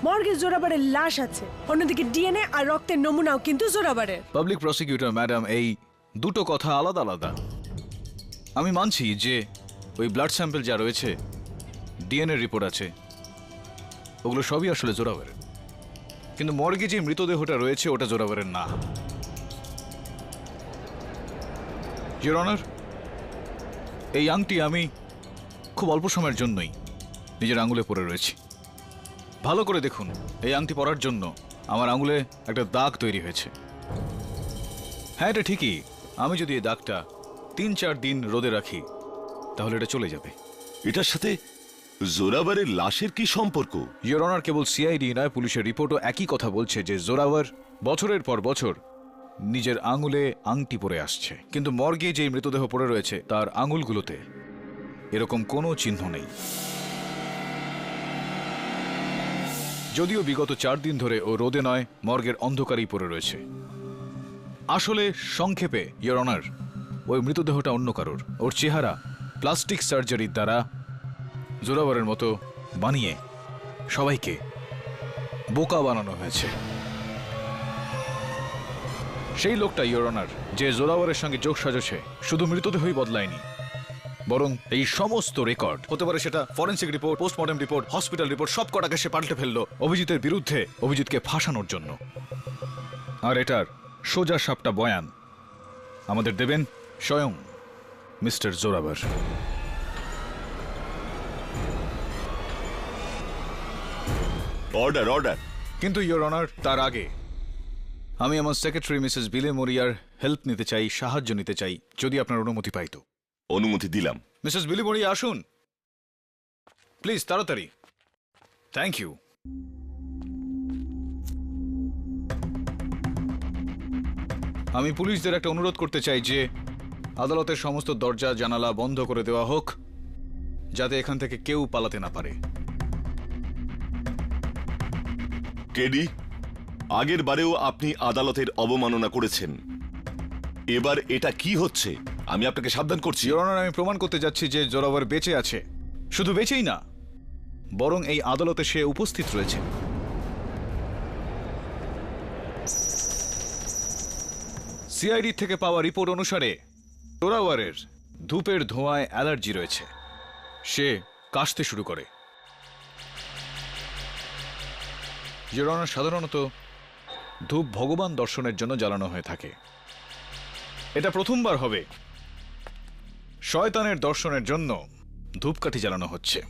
মর্গে জোরাবারের লাশ আছে, অন্যদিকে ডিএনএ আর রক্তের নমুনাও কিন্তু জোরাবারের। পাবলিক প্রসিকিউটর ম্যাডাম, এই দুটো কথা আলাদা আলাদা। আমি মানছি যে ওই ব্লাড স্যাম্পল যা রয়েছে, ডিএনএ রিপোর্ট আছে, ওগুলো সবই আসলে জোরাবারের। কিন্তু মর্গে যে মৃতদেহটা রয়েছে ওটা জোরাবারের না। ইয়োর অনার, এই আংটি আমি খুব অল্প সময়ের জন্যই নিজের আঙুলে পরে রয়েছি। ভালো করে দেখুন, এই আংটি পরার জন্য আমার আঙুলে একটা দাগ তৈরি হয়েছে। হ্যাঁ, এটা ঠিকই, আমি যদি এই দাগটা 3-4 দিন রোদে রাখি তাহলে এটা চলে যাবে। এটার সাথে জোরাবারের লাশের কি সম্পর্ক? ইয়োর অনার, কেবল সিআইডি নয়, পুলিশের রিপোর্টও একই কথা বলছে যে জোরাবার বছরের পর বছর নিজের আঙুলে আংটি পরে আসছে, কিন্তু মর্গে যে মৃতদেহ পড়ে রয়েছে তার আঙুলগুলোতে এরকম কোনো চিহ্ন নেই। যদিও বিগত 4 দিন ধরে ও রোদে নয়, মর্গের অন্ধকারেই পড়ে রয়েছে। আসলে সংক্ষেপে ইয়োর অনার, ওই মৃতদেহটা অন্য কারোর। ওর চেহারা প্লাস্টিক সার্জারির দ্বারা জোরাবারের মতো বানিয়ে সবাইকে বোকা বানানো হয়েছে। সেই লোকটা ইয়োর অনার যে জোরাবারের সঙ্গে যোগ সাজছে, শুধু মৃতদেহই বদলায়নি, বরং এই সমস্ত রেকর্ড, হতে পারে সেটা forensic report, postmortem report, hospital report, সব কটাকে সে পাল্টে ফেললো অভিজিতের বিরুদ্ধে, অভিজিৎকে ফাঁসানোর জন্য। আর এটার সোজা সাপটা বয়ান আমাদের দেবেন স্বয়ং মিস্টার জোরাবার। Order, order. কিন্তু ইয়োর অনার, তার আগে আমি আমার সেক্রেটারি মিসেস বিলে মরিয়ার হেল্প নিতে চাই, সাহায্য নিতে চাই, যদি আপনার অনুমতি পাই তো। অনুমতি দিলাম। মিসেস বিলে মরিয়া, আসুন প্লিজ, তাড়াতাড়ি। Thank you. আমি পুলিশদের একটা অনুরোধ করতে চাই যে আদালতের সমস্ত দরজা জানালা বন্ধ করে দেওয়া হোক, যাতে এখান থেকে কেউ পালাতে না পারে। কেডি, আগের বারেও আপনি আদালতের অবমাননা করেছেন, এবার এটা কি হচ্ছে? আমি আপনাকে সাবধান করছি। ইয়োর অনার, আমি প্রমাণ করতে যাচ্ছি যে জোরাবার বেঁচে আছে। শুধু বেঁচেই না, বরং এই আদালতে সে উপস্থিত রয়েছে। সিআইডি থেকে পাওয়া রিপোর্ট অনুসারে জোরাবারের ধূপের ধোঁয়ায় অ্যালার্জি রয়েছে। সে কাশতে শুরু করে। ইয়োর অনার, সাধারণত ধূপ ভগবান দর্শনের জন্য জ্বালানো হয়ে থাকে। এটা প্রথমবার হবে শয়তানের দর্শনের জন্য ধূপকাঠি জ্বালানো হচ্ছে।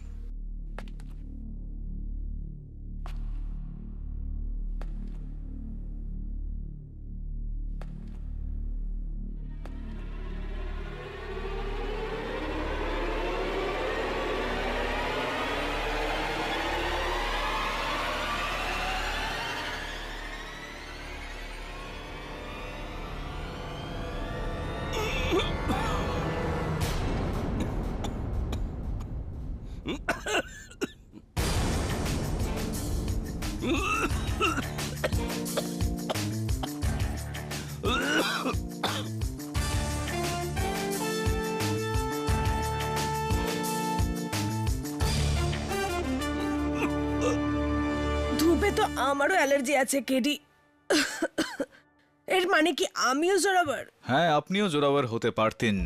ধূপে তো আমারও অ্যালার্জি আছে কেডি। এর মানে কি আমিও জোরাবার? হ্যাঁ, আপনিও জোরাবার হতে পারতেন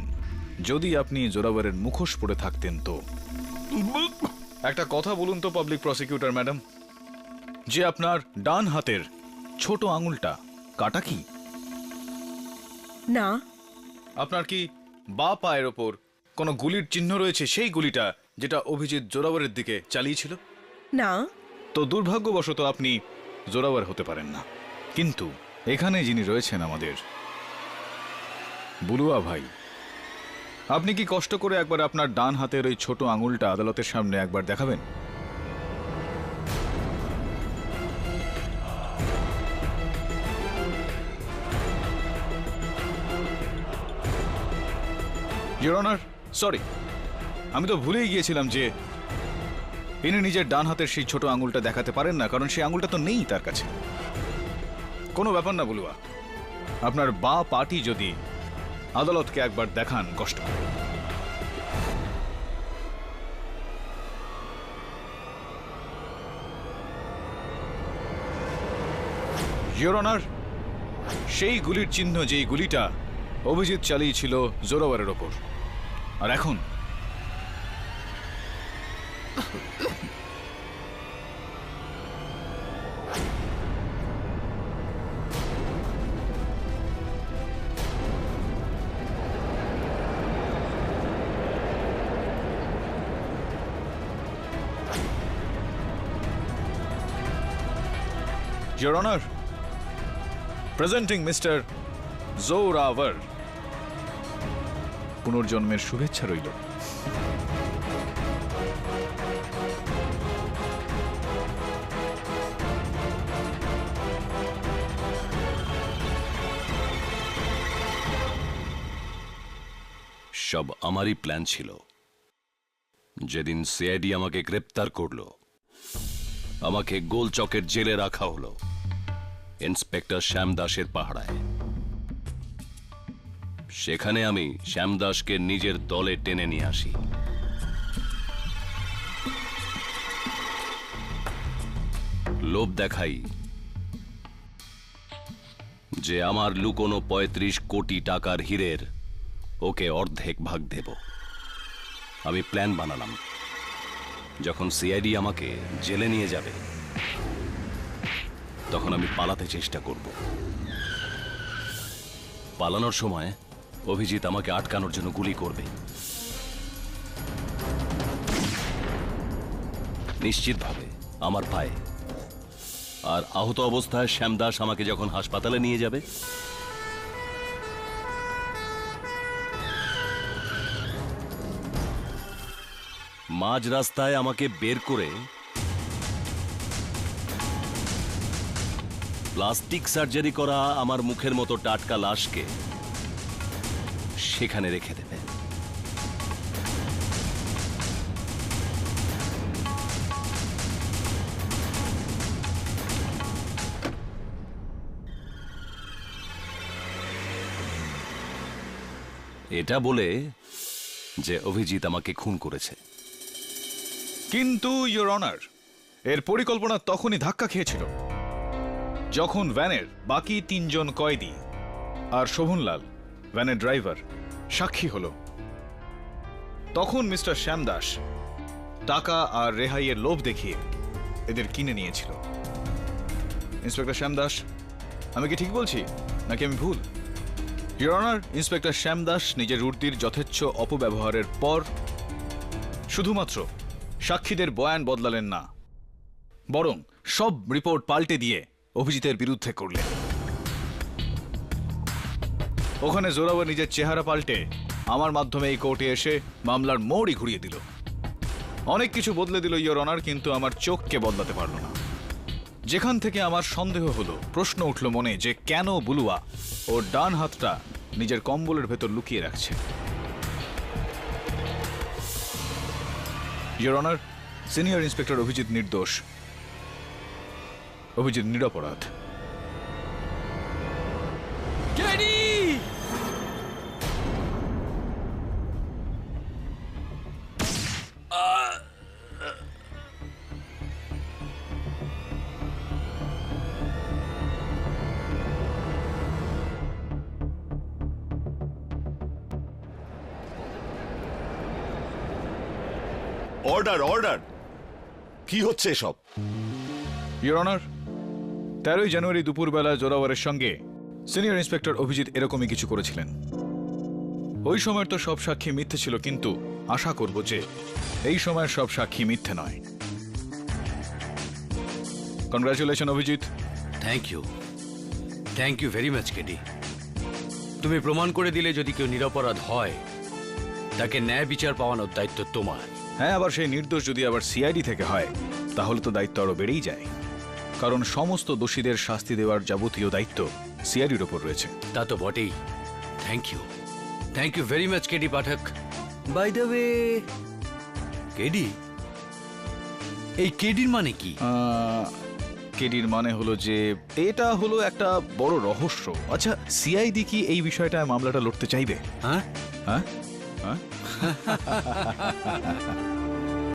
যদি আপনি জোরাবারের মুখোশ পরে থাকতেন তো। একটা কথা বলুন তো পাবলিক প্রসিকিউটর ম্যাডাম, যে আপনার ডান হাতের ছোট আঙুলটা কাটা কি? না। আপনার কি বা পায়ের ওপর কোনো গুলির চিহ্ন রয়েছে, সেই গুলিটা যেটা অভিজিৎ জোরাবারের দিকে চালিয়েছিল? না। তো দুর্ভাগ্যবশত আপনি জোরাবার হতে পারেন না। কিন্তু এখানে যিনি রয়েছেন আমাদের বুলুয়া ভাই, আপনি কি কষ্ট করে একবার আপনার ডান হাতের ওই ছোট আঙুলটা আদালতের সামনে একবার দেখাবেন? ইয়োর অনার, সরি, আমি তো ভুলেই গিয়েছিলাম যে ইনি নিজের ডান হাতের সেই ছোট আঙুলটা দেখাতে পারেন না, কারণ সেই আঙুলটা তো নেই তার কাছে। কোনো ব্যাপার না বুলুয়া, আপনার বা পাটি যদি আদালতকে একবার দেখান কষ্ট করে। ইওর অনার, সেই গুলির চিহ্ন যেই গুলিটা অভিজিৎ চালিয়েছিল জোরাওয়ারের ওপর, আর এখন Your Honor, presenting Mr. Zorawar. পুনর্জন্মের শুভেচ্ছা রইল। সব আমারই প্ল্যান ছিল। যেদিন সিআইডি আমাকে গ্রেপ্তার করলো, আমাকে গোলচকের জেলে রাখা হলো ইন্সপেক্টর শ্যাম দাসের পাহারায়। সেখানে আমি শ্যাম দাসকে নিজের দলে টেনে নিয়ে আসি। লোভ দেখাই যে আমার লুকোনো ৩৫ কোটি টাকার হীরের ওকে অর্ধেক ভাগ দেব। আমি প্ল্যান বানালাম, যখন সিআইডি আমাকে জেলে নিয়ে যাবে তখন আমি পালাতে চেষ্টা করব। পালানোর সময় অভিজিৎ আমাকে আটকানোর জন্য গুলি করবে। নিশ্চিতভাবে আমার পায়ে। আর আহত অবস্থায় শ্যামদাস আমাকে যখন হাসপাতালে নিয়ে যাবে মাঝ রাস্তায় আমাকে বের করে প্লাস্টিক সার্জারি করা আমার মুখের মতো টাটকা লাশকে সেখানে রেখে দেবে। এটা বলে যে অভিজিৎ আমাকে খুন করেছে। কিন্তু ইওর অনার, এর পরিকল্পনা তখনই ধাক্কা খেয়েছিল যখন ভ্যানের বাকি ৩ জন কয়েদি আর শোভনলাল, ভ্যানের ড্রাইভার, সাক্ষী হলো। তখন মিস্টার শ্যাম দাস টাকা আর রেহাইয়ের লোভ দেখিয়ে এদের কিনে নিয়েছিল। ইন্সপেক্টর শ্যাম দাস, আমি কি ঠিক বলছি নাকি আমি ভুল? ইওর অনার, ইন্সপেক্টর শ্যাম দাস নিজের রুটির যথেচ্ছ অপব্যবহারের পর শুধুমাত্র সাক্ষীদের বয়ান বদলালেন না, বরং সব রিপোর্ট পাল্টে দিয়ে অভিজিতের বিরুদ্ধে করলেন। ওখানে জোরাওয়ার নিজের চেহারা পাল্টে আমার মাধ্যমে এই কোর্টে এসে মামলার মোড়ই ঘুরিয়ে দিল। অনেক কিছু বদলে দিল ইওর অনার, কিন্তু আমার চোখকে বদলাতে পারল না। যেখান থেকে আমার সন্দেহ হলো, প্রশ্ন উঠল মনে যে কেন বুলুয়া ওর ডান হাতটা নিজের কম্বলের ভেতর লুকিয়ে রাখছে। Your honour, senior inspector Abhijit নির্দোষ। অভিজিৎ নিরপরাধ। Order, order! কি হচ্ছে সব? ইওর অনার, 13ই জানুয়ারি দুপুরবেলা জোরাওয়ারের সঙ্গে সিনিয়র ইন্সপেক্টর অভিজিৎ এরকমই কিছু করেছিলেন। ওই সময়ের তো সব সাক্ষী মিথ্যে ছিল, কিন্তু আশা করব যে এই সময়ের সব সাক্ষী মিথ্যে নয়। Congratulation Abhijit. Thank you very much KD. তুমি প্রমাণ করে দিলে যদি কেউ নিরপরাধ হয় তাকে ন্যায় বিচার পাওয়ানোর দায়িত্ব তোমার। হ্যাঁ, আবার সেই নির্দোষ যদি আবার সিআইডি থেকে হয় তাহলে তো দায়িত্ব আরো বেড়েই যায়, কারণ সমস্ত দোষীদের শাস্তি দেওয়ার যাবতীয় দায়িত্ব সিআইডির ওপর রয়েছে। তা তো বটেই। Thank you very much KD Pathak. By the way, KD, এই কেডির মানে কি? কেডির মানে হলো যে এটা হলো একটা বড় রহস্য। আচ্ছা, সিআইডি কি এই বিষয়টায় মামলাটা লড়তে চাইবে? হ্যাঁ হ্যাঁ হ্যাঁ